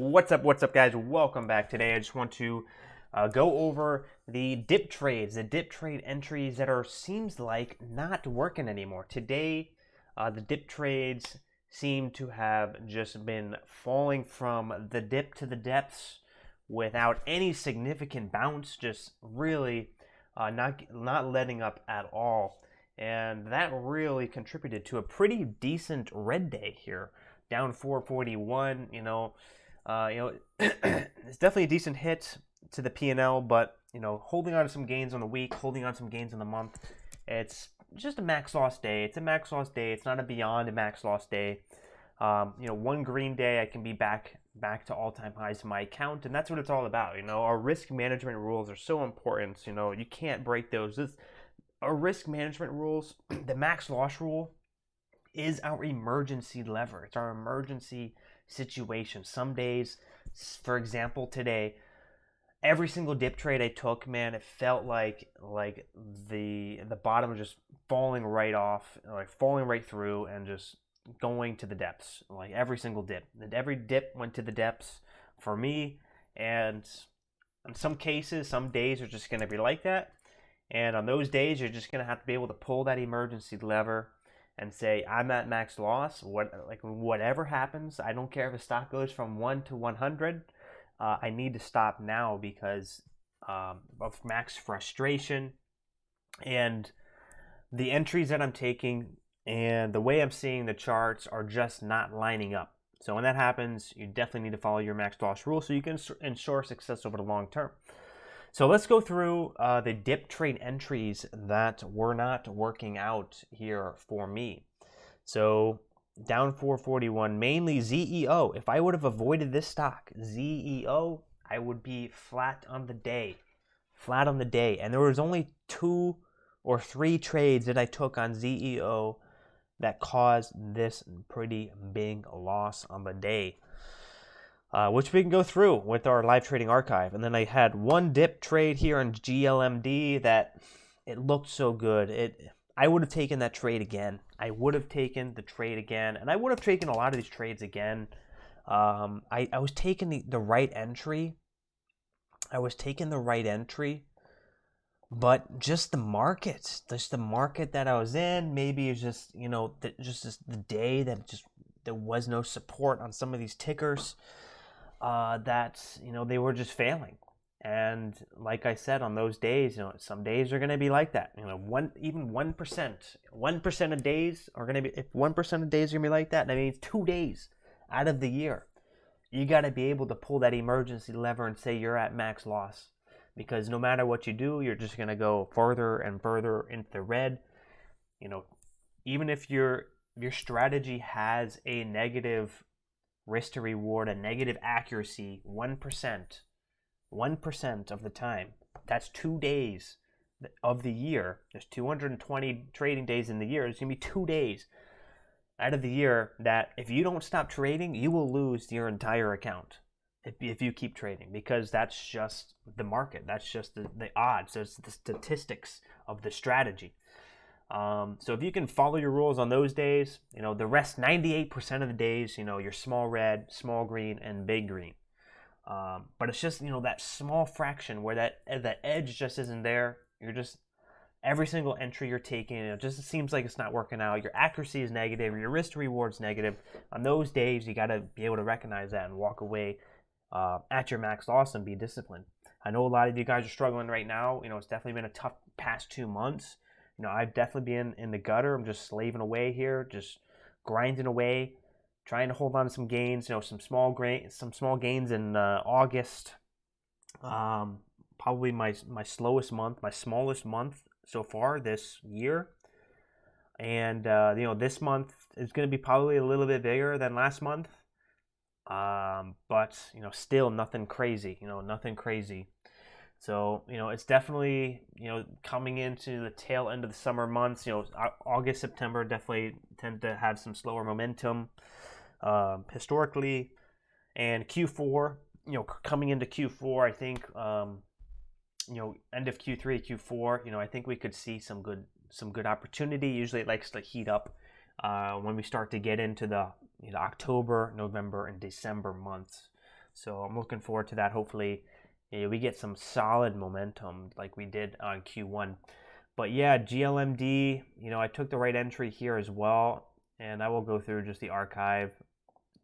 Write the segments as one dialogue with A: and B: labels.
A: What's up, guys? Welcome back. Today I just want to go over the dip trades, the dip trade entries that seems like not working anymore. Today, the dip trades seem to have just been falling from the dip to the depths without any significant bounce, just really not letting up at all. And that really contributed to a pretty decent red day here, down 441. It's definitely a decent hit to the P&L, but holding on to some gains on the week, holding on to some gains on the month. It's just a max loss day. It's a max loss day. It's not a beyond a max loss day. One green day, I can be back to all-time highs in my account, and that's what it's all about. Our risk management rules are so important. You can't break those. Our risk management rules, the max loss rule, is our emergency lever. It's our emergency situation. Some days, for example, today, every single dip trade I took, man, it felt like the bottom was just falling right off, like falling right through, and just going to the depths. Like every single dip, and every dip went to the depths for me. And in some cases, some days are just going to be like that. And on those days, you're just going to have to be able to pull that emergency lever and say, I'm at max loss. Whatever happens, I don't care if the stock goes from 1 to 100. I need to stop now because of max frustration and the entries that I'm taking and the way I'm seeing the charts are just not lining up. So when that happens, you definitely need to follow your max loss rule so you can ensure success over the long term. So let's go through the dip trade entries that were not working out here for me. So down 441, mainly ZEO. If I would have avoided this stock, ZEO, I would be flat on the day. Flat on the day. And there was only 2 or 3 trades that I took on ZEO that caused this pretty big loss on the day. Which we can go through with our live trading archive. And then I had one dip trade here on GLMD that it looked so good. I would have taken that trade again. I would have taken the trade again. And I would have taken a lot of these trades again. I was taking the right entry. But just the market. Just the market that I was in. Maybe it's just, the day that there was no support on some of these tickers. That they were just failing, and like I said, on those days, some days are going to be like that. 1% of days are going to be. If 1% of days are going to be like that, that means 2 days out of the year, you got to be able to pull that emergency lever and say you're at max loss, because no matter what you do, you're just going to go further and further into the red. Even if your strategy has a negative risk to reward, a negative accuracy, 1% of the time. That's 2 days of the year. There's 220 trading days in the year. There's going to be 2 days out of the year that if you don't stop trading, you will lose your entire account if you keep trading, because that's just the market. That's just the odds. That's the statistics of the strategy. So if you can follow your rules on those days, the rest 98% of the days, you're small red, small green, and big green. But it's just, that small fraction where that edge just isn't there. You're just, every single entry you're taking, it just seems like it's not working out. Your accuracy is negative. Your risk to reward is negative. On those days, you got to be able to recognize that and walk away at your max loss and be disciplined. I know a lot of you guys are struggling right now. It's definitely been a tough past 2 months. I've definitely been in the gutter. I'm just slaving away here, just grinding away, trying to hold on to some gains. Some small gains in August. Probably my slowest month, my smallest month so far this year. And this month is going to be probably a little bit bigger than last month. But still nothing crazy. Nothing crazy. So, it's definitely, coming into the tail end of the summer months. August, September definitely tend to have some slower momentum historically. And Q4, coming into Q4, I think, end of Q3, Q4, I think we could see some good opportunity. Usually it likes to heat up when we start to get into the October, November, and December months. So I'm looking forward to that. Hopefully, we get some solid momentum like we did on Q1. But yeah, GLMD, I took the right entry here as well, and I will go through just the archive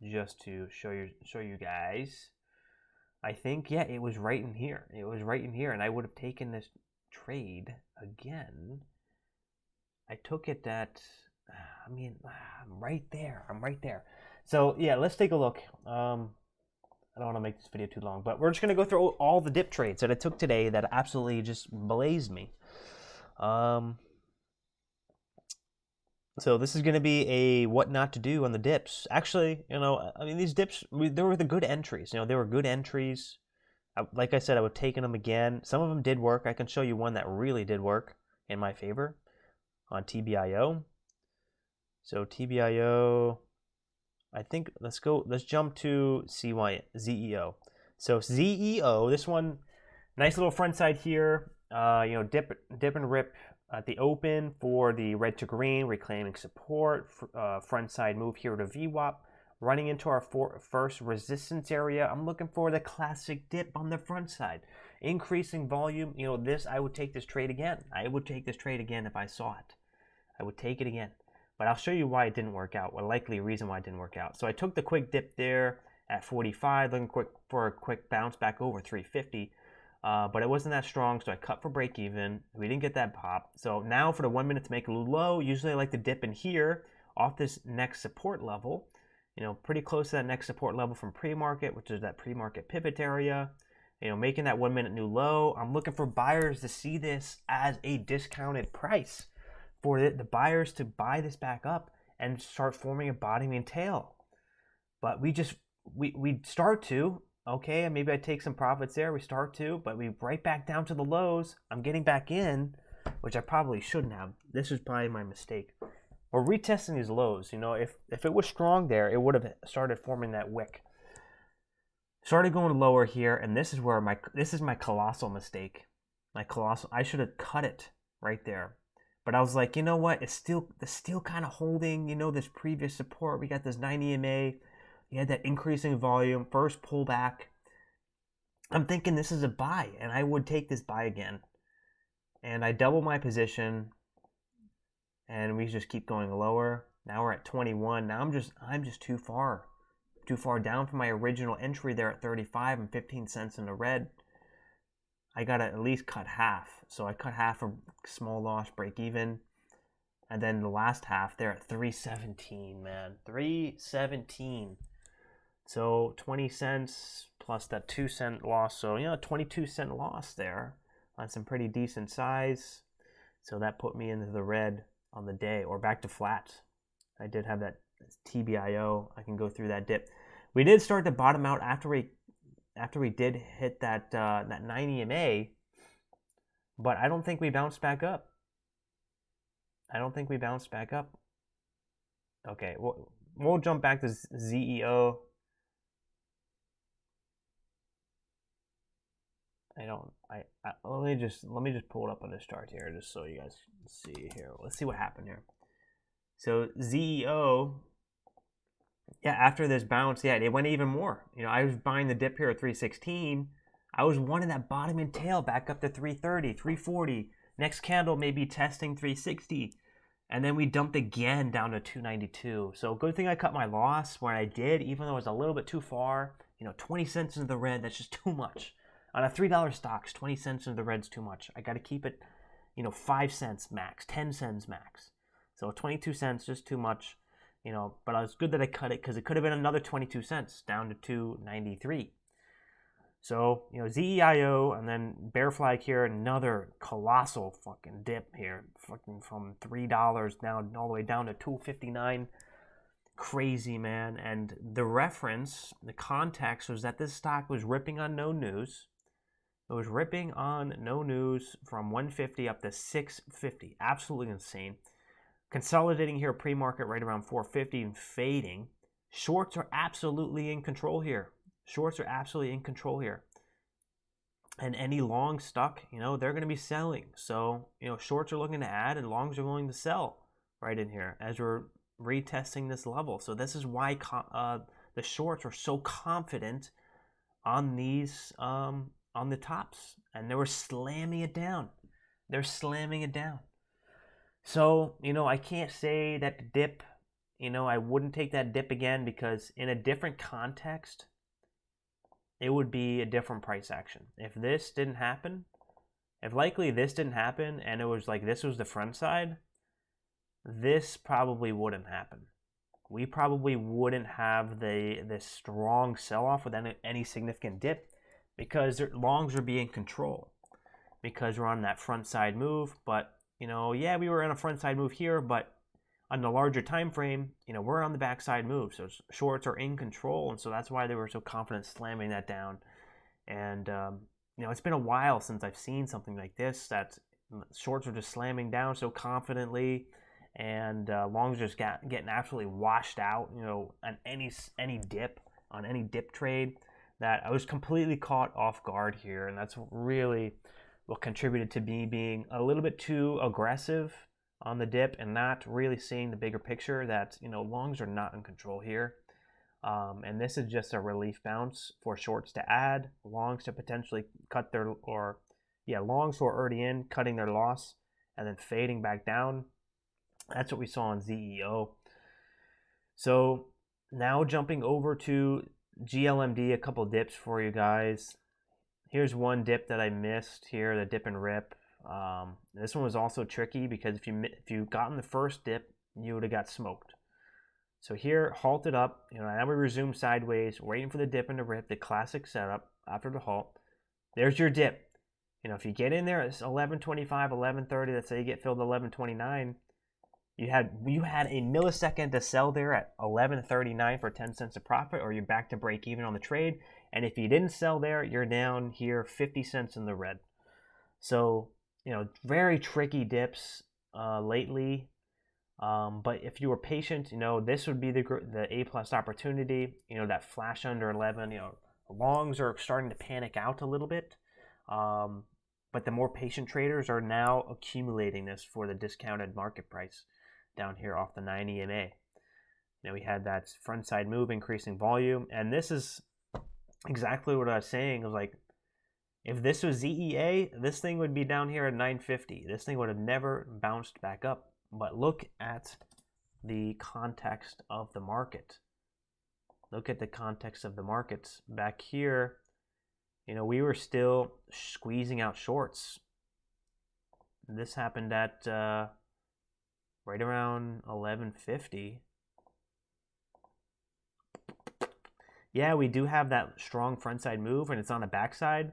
A: just to show you guys. I think, yeah, it was right in here. It was right in here, and I would have taken this trade again. I took it at, I'm right there. I'm right there. So, yeah, let's take a look. I don't want to make this video too long, but we're just going to go through all the dip trades that I took today that absolutely just blazed me. So this is going to be a what not to do on the dips. Actually, these dips, they were the good entries. They were good entries. Like I said, I would have taken them again. Some of them did work. I can show you one that really did work in my favor on TBIO. So TBIO, I think let's jump to ZEO. So ZEO, this one, nice little front side here. Dip and rip at the open for the red to green, reclaiming support. Front side move here to VWAP. Running into our first resistance area. I'm looking for the classic dip on the front side. Increasing volume. I would take this trade again. I would take this trade again if I saw it. I would take it again. But I'll show you why it didn't work out. Well, likely reason why it didn't work out. So I took the quick dip there at 45, looking for a quick bounce back over 350. But it wasn't that strong, so I cut for break even. We didn't get that pop. So now for the 1 minute to make a little low, usually I like to dip in here off this next support level. Pretty close to that next support level from pre-market, which is that pre-market pivot area. Making that 1 minute new low. I'm looking for buyers to see this as a discounted price, for the buyers to buy this back up and start forming a bottoming tail. But we start to, okay, and maybe I take some profits there. We start to, but we right back down to the lows. I'm getting back in, which I probably shouldn't have. This was probably my mistake. We're retesting these lows. If it was strong there, it would have started forming that wick. Started going lower here, and this is my colossal mistake. I should have cut it right there. But I was like, you know what? It's still kind of holding, this previous support. We got this 90 EMA. You had that increasing volume, first pullback. I'm thinking this is a buy, and I would take this buy again. And I double my position, and we just keep going lower. Now we're at 21. Now I'm just too far down from my original entry there at 35 and 15 cents in the red. I gotta at least cut half. So I cut half for small loss, break even. And then the last half there at 317, man. 317. So 20 cents plus that 2 cent loss. So, 22 cent loss there on some pretty decent size. So that put me into the red on the day, or back to flat. I did have that TBIO. I can go through that dip. We did start to bottom out after we did hit that 90 EMA, but I don't think we bounced back up. Okay, we'll jump back to ZEO. Let me just pull it up on this chart here, just so you guys can see here. Let's see what happened here. So ZEO, yeah, after this bounce, yeah, it went even more. I was buying the dip here at 316. I was wanting that bottom and tail back up to 330, 340. Next candle maybe testing 360. And then we dumped again down to 292. So good thing I cut my loss when I did, even though it was a little bit too far. 20 cents into the red, that's just too much. On a $3 stocks, 20 cents into the red's too much. I got to keep it, 5 cents max, 10 cents max. So 22 cents, just too much. But it was good that I cut it, because it could have been another 22 cents down to 293. So, ZEIO, and then bear flag here, another colossal fucking dip here, fucking from $3 down all the way down to $2.59. Crazy, man. And the reference, the context was that this stock was ripping on no news. It was ripping on no news from 150 up to 650. Absolutely insane. Consolidating here pre-market right around 450 and fading. Shorts are absolutely in control here. And any long stuck, they're going to be selling. So, shorts are looking to add and longs are willing to sell right in here as we're retesting this level. So this is why the shorts are so confident on these on the tops, and they were slamming it down. They're slamming it down. So, I can't say that the dip, I wouldn't take that dip again, because in a different context, it would be a different price action. If this didn't happen, if likely this didn't happen and it was like this was the front side, this probably wouldn't happen. We probably wouldn't have this strong sell-off with any significant dip, because longs are being controlled, because we're on that front side move. But yeah, we were on a front side move here, but on the larger time frame, we're on the backside move, so shorts are in control, and so that's why they were so confident slamming that down. And it's been a while since I've seen something like this, that shorts are just slamming down so confidently, and longs just getting absolutely washed out. On any dip, on any dip trade, that I was completely caught off guard here, and that's really what contributed to me being a little bit too aggressive on the dip and not really seeing the bigger picture, that longs are not in control here. And this is just a relief bounce for shorts to add, longs to potentially cut their, longs who are already in, cutting their loss and then fading back down. That's what we saw on ZEO. So now jumping over to GLMD, a couple dips for you guys. Here's one dip that I missed here, the dip and rip. This one was also tricky, because if you got in the first dip, you would have got smoked. So here, halted up, now we resume sideways, waiting for the dip and the rip, the classic setup after the halt. There's your dip. If you get in there at 11:25, 11:30, let's say you get filled at 11:29, you had a millisecond to sell there at 11:39 for 10 cents of profit, or you're back to break even on the trade. And if you didn't sell there, you're down here 50 cents in the red. So, very tricky dips lately. But if you were patient, this would be the A+ opportunity. That flash under 11. Longs are starting to panic out a little bit. But the more patient traders are now accumulating this for the discounted market price down here off the 9 EMA. We had that front side move, increasing volume, and this is exactly what I was saying. It was like, if this was ZEA, this thing would be down here at 950. This thing would have never bounced back up. But look at the context of the market. Look at the context of the markets. Back here, we were still squeezing out shorts. This happened at right around 1150. Yeah, we do have that strong frontside move, and it's on the backside.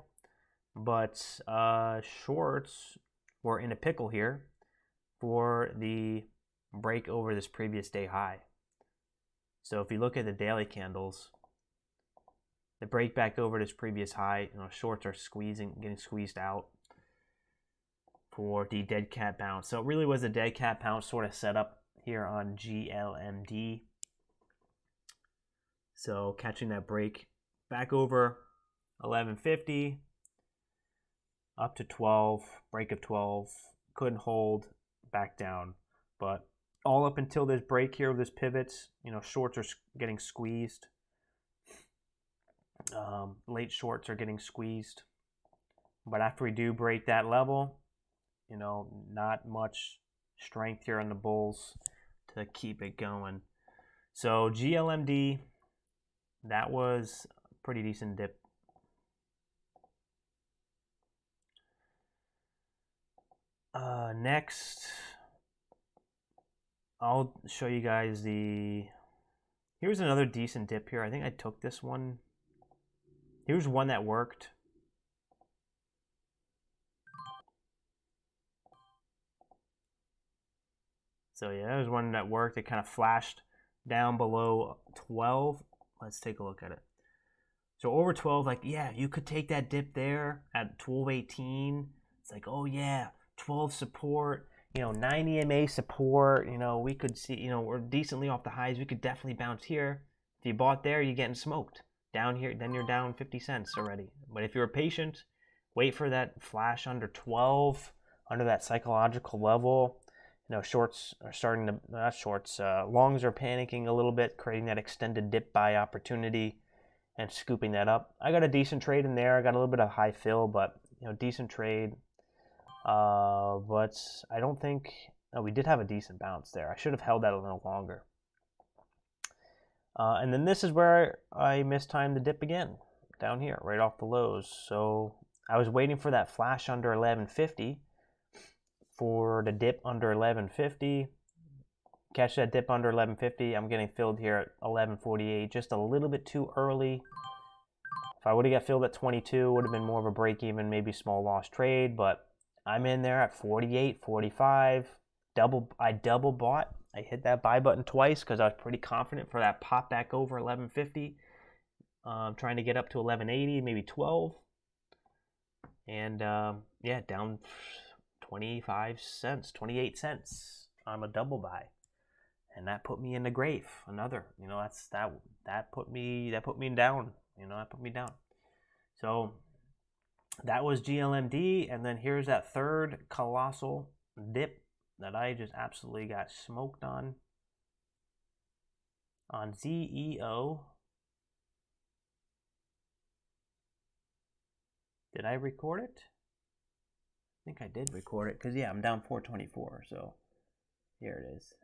A: But shorts were in a pickle here for the break over this previous day high. So if you look at the daily candles, the break back over this previous high, shorts are getting squeezed out for the dead cat bounce. So it really was a dead cat bounce sort of setup here on GLMD. So catching that break back over 1150 up to 12, break of 12, couldn't hold, back down. But all up until this break here of this pivot, shorts are getting squeezed. Late shorts are getting squeezed. But after we do break that level, not much strength here on the bulls to keep it going. So GLMD, that was a pretty decent dip. Next, I'll show you guys here's another decent dip here. I think I took this one. Here's one that worked. So yeah, there's one that worked. It kind of flashed down below 12. Let's take a look at it. So over 12, like, yeah, you could take that dip there at 12.18. It's like, oh yeah, 12 support, 9 EMA support. We could see, we're decently off the highs. We could definitely bounce here. If you bought there, you're getting smoked. Down here, then you're down 50 cents already. But if you're patient, wait for that flash under 12, under that psychological level. Shorts are starting to, not shorts, longs are panicking a little bit, creating that extended dip buy opportunity. and scooping that up. I got a decent trade in there. I got a little bit of high fill, but decent trade. But I don't think we did have a decent bounce there. I should have held that a little longer. And then this is where I mistimed the dip again, down here, right off the lows. So I was waiting for that flash under 1150, for the dip under 1150. Catch that dip under 1150. I'm getting filled here at 1148, just a little bit too early. If I would have got filled at 22, it would have been more of a break even, maybe small loss trade, but I'm in there at 48, 45. I double bought. I hit that buy button twice because I was pretty confident for that pop back over 1150. Trying to get up to 1180, maybe 12. And yeah, down 25 cents, 28 cents on a double buy. And that put me in the grave. Another, that put me down. That put me down. So that was GLMD, and then here's that third colossal dip that I just absolutely got smoked on ZEO. Did I record it? I think I did record it, because yeah, I'm down 424, so here it is.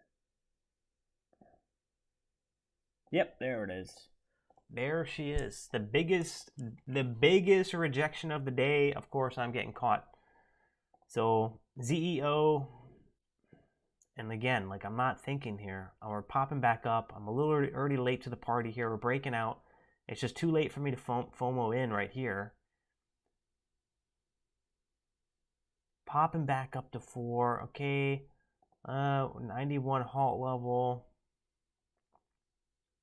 A: Yep, there it is. There she is. The biggest rejection of the day. Of course, I'm getting caught. So ZEO, and again, like, I'm not thinking here. We're popping back up. I'm a little already late to the party here. We're breaking out. It's just too late for me to FOMO in right here. Popping back up to 4. Okay. 91 halt level.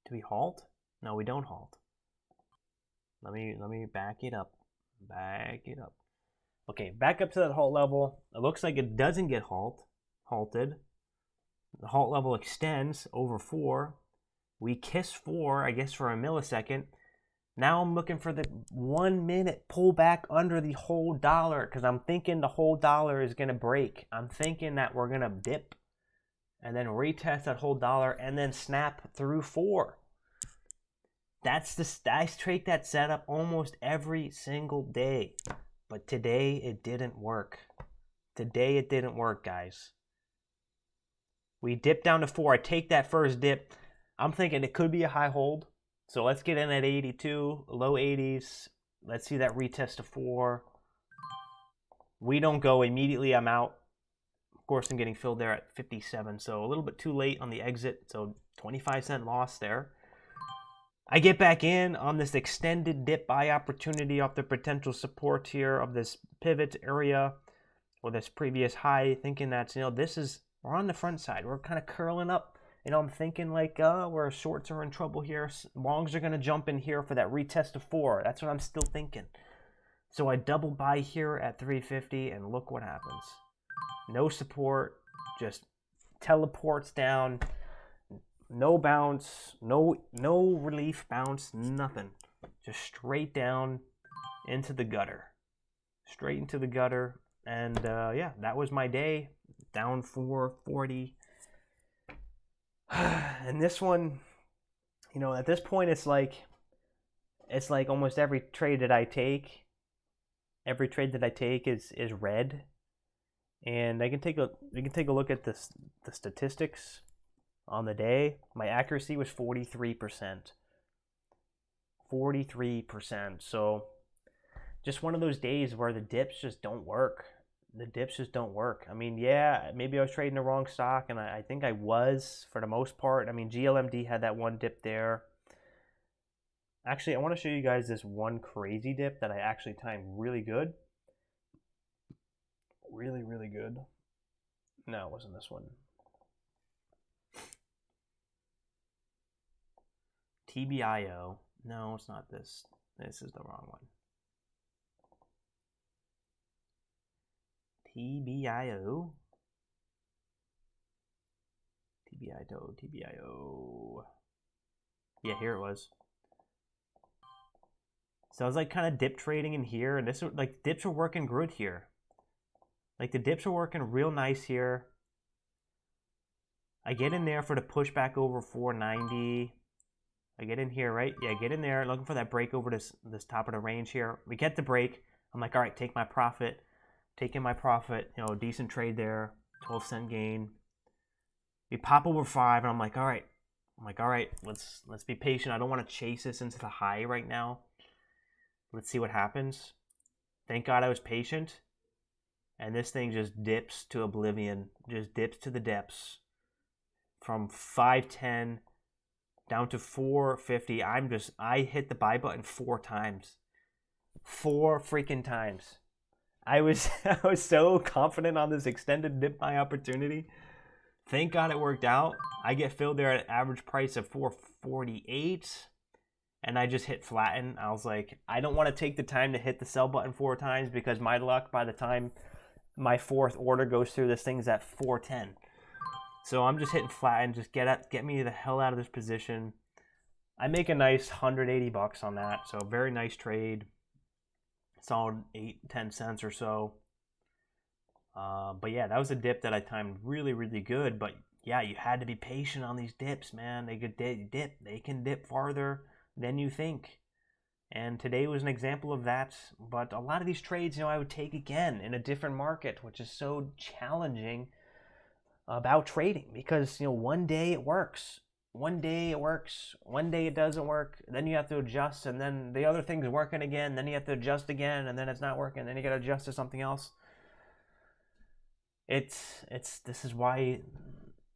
A: Do we halt? No, we don't halt. Let me back it up. Back it up. Okay, back up to that halt level. It looks like it doesn't get halted. The halt level extends over 4. We kiss 4, I guess, for a millisecond. Now I'm looking for the 1 minute pullback under the whole dollar, because I'm thinking the whole dollar is going to break. I'm thinking that we're going to dip and then retest that whole dollar and then snap through 4. I take that setup almost every single day. But today it didn't work. Today it didn't work, guys. We dipped down to 4. I take that first dip. I'm thinking it could be a high hold. So let's get in at 82, low 80s. Let's see that retest to 4. We don't go. Immediately I'm out. Of course, I'm getting filled there at 57. So a little bit too late on the exit. So 25-cent loss there. I get back in on this extended dip buy opportunity off the potential support here of this pivot area or this previous high, thinking that, we're on the front side. We're kind of curling up. I'm thinking like, where shorts are in trouble here. Longs are going to jump in here for that retest of 4. That's what I'm still thinking. So I double buy here at 350, and look what happens. No support, just teleports down. No bounce, no relief bounce, nothing. Just straight down into the gutter. Straight into the gutter. And yeah, that was my day. Down 440. And this one, at this point it's like almost every trade that I take is red. And we can take a look at the statistics. On the day, my accuracy was 43%. 43%. So just one of those days where the dips just don't work. The dips just don't work. I mean, yeah, maybe I was trading the wrong stock, and I think I was for the most part. I mean, GLMD had that one dip there. Actually, I want to show you guys this one crazy dip that I actually timed really good. Really, really good. No, it wasn't this one. TBIO. No, it's not this. This is the wrong one. TBIO. TBIO. Yeah, here it was. So I was like kind of dip trading in here, and this like dips were working good here. Like the dips are working real nice here. I get in there for the pushback over 490. I get in here, right? Yeah, get in there, looking for that break over this top of the range here. We get the break. I'm like, all right, take my profit. Taking my profit, you know, decent trade there, 12-cent gain. We pop over 5, and I'm like, all right, let's be patient. I don't want to chase this into the high right now. Let's see what happens. Thank God I was patient. And this thing just dips to oblivion, just dips to the depths. From 510 down to 450. I hit the buy button 4 times. 4 freaking times. I was so confident on this extended dip buy opportunity. Thank God it worked out. I get filled there at an average price of 448, and I just hit flatten. I was like, I don't want to take the time to hit the sell button 4 times because my luck, by the time my 4th order goes through, this thing's at 410. So I'm just hitting flatten. Just get me the hell out of this position. I make a nice $180 on that. So very nice trade. Solid 8-10 cents or so. But yeah, that was a dip that I timed really, really good. But yeah, you had to be patient on these dips, man. They could dip. They can dip farther than you think. And today was an example of that. But a lot of these trades, you know, I would take again in a different market, which is so challenging about trading, because, you know, one day it works. One day it works, one day it doesn't work, then you have to adjust, and then the other thing's working again, then you have to adjust again, and then it's not working, then you gotta adjust to something else. This is why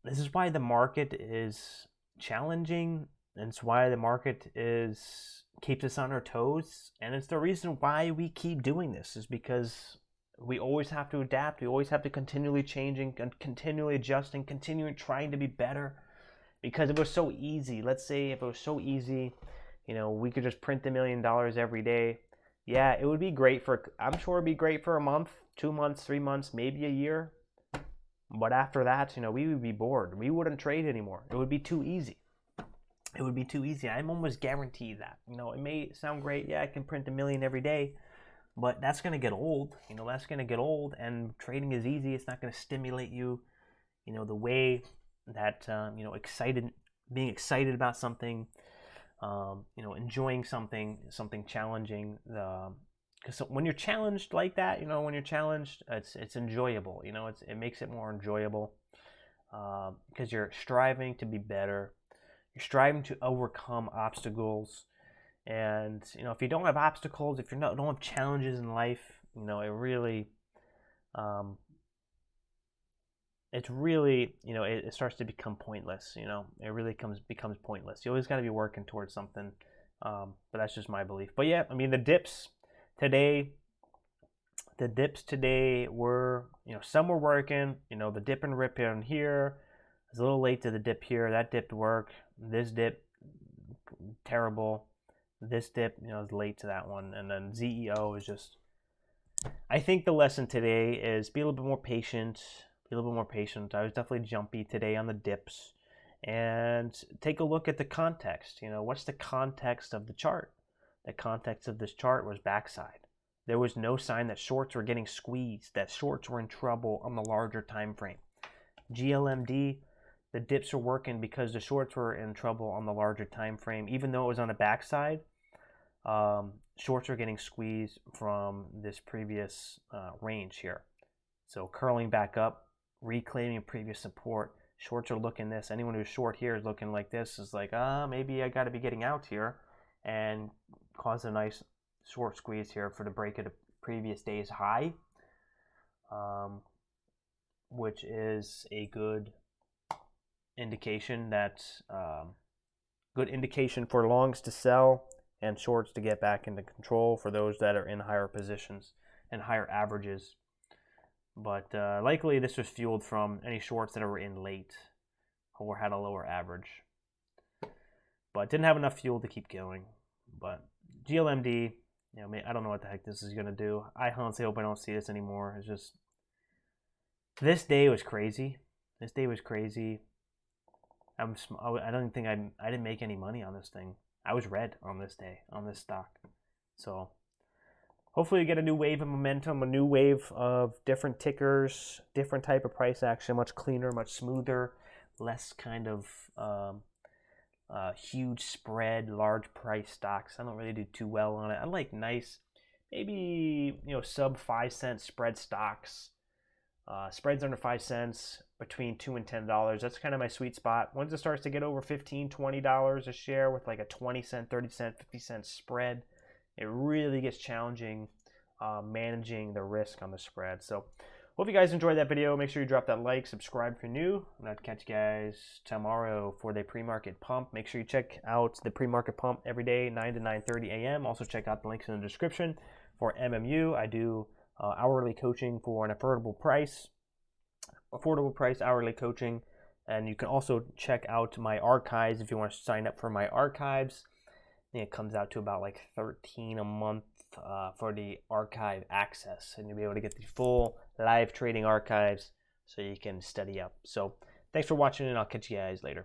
A: the market is challenging, and it's why the market keeps us on our toes, and it's the reason why we keep doing this, is because we always have to adapt, we always have to continually changing and continually adjusting, continuing trying to be better. Because it was so easy. Let's say if it was so easy, you know, we could just print $1 million every day. Yeah, it would be great I'm sure it'd be great for a month, 2 months, 3 months, maybe a year. But after that, you know, we would be bored. We wouldn't trade anymore. It would be too easy. It would be too easy. I'm almost guaranteed that. You know, it may sound great. Yeah, I can print $1 million every day. But that's going to get old. You know, that's going to get old. And trading is easy. It's not going to stimulate you, you know, the way that you know, being excited about something, you know, enjoying something challenging. Because when you're challenged like that, you know, when you're challenged, it's enjoyable. You know, it makes it more enjoyable because you're striving to be better. You're striving to overcome obstacles, and you know, if you don't have obstacles, if you don't have challenges in life, you know, it really. It's really, you know, it starts to become pointless, you know. It really becomes pointless. You always got to be working towards something, but that's just my belief. But yeah, I mean, the dips today were, you know, some were working. You know, the dip and rip in here. I was a little late to the dip here. That dip work. This dip, terrible. This dip, you know, is late to that one. And then ZEO is just, I think the lesson today is be a little bit more patient. Be a little bit more patient. I was definitely jumpy today on the dips. And take a look at the context. You know, what's the context of the chart? The context of this chart was backside. There was no sign that shorts were getting squeezed, that shorts were in trouble on the larger time frame. GLMD, the dips are working because the shorts were in trouble on the larger time frame. Even though it was on the backside, shorts are getting squeezed from this previous range here. So curling back up, reclaiming previous support. Shorts are looking this. Anyone who's short here is looking like this, is like, maybe I got to be getting out here, and cause a nice short squeeze here for the break of the previous day's high, which is a good indication for longs to sell and shorts to get back into control for those that are in higher positions and higher averages. But likely this was fueled from any shorts that were in late or had a lower average. But didn't have enough fuel to keep going. But GLMD, you know, I don't know what the heck this is going to do. I honestly hope I don't see this anymore. It's just, this day was crazy. This day was crazy. I don't think I didn't make any money on this thing. I was red on this day, on this stock. So hopefully we get a new wave of momentum, a new wave of different tickers, different type of price action, much cleaner, much smoother, less kind of huge spread, large price stocks. I don't really do too well on it. I like nice, maybe sub 5 cent spread stocks. Spreads under 5 cents, between $2 and $10. That's kind of my sweet spot. Once it starts to get over $15, $20 a share with like a 20 cent, 30 cent, 50 cent spread, it really gets challenging managing the risk on the spread. So hope you guys enjoyed that video. Make sure you drop that like, subscribe if you're new, and I'll catch you guys tomorrow for the pre-market pump. Make sure you check out the pre-market pump every day, 9 to 9:30 a.m. Also check out the links in the description for MMU. I do hourly coaching for an affordable price hourly coaching, and you can also check out my archives if you want to sign up for my archives. I think it comes out to about like $13 a month for the archive access, and you'll be able to get the full live trading archives so you can study up. So thanks for watching, and I'll catch you guys later.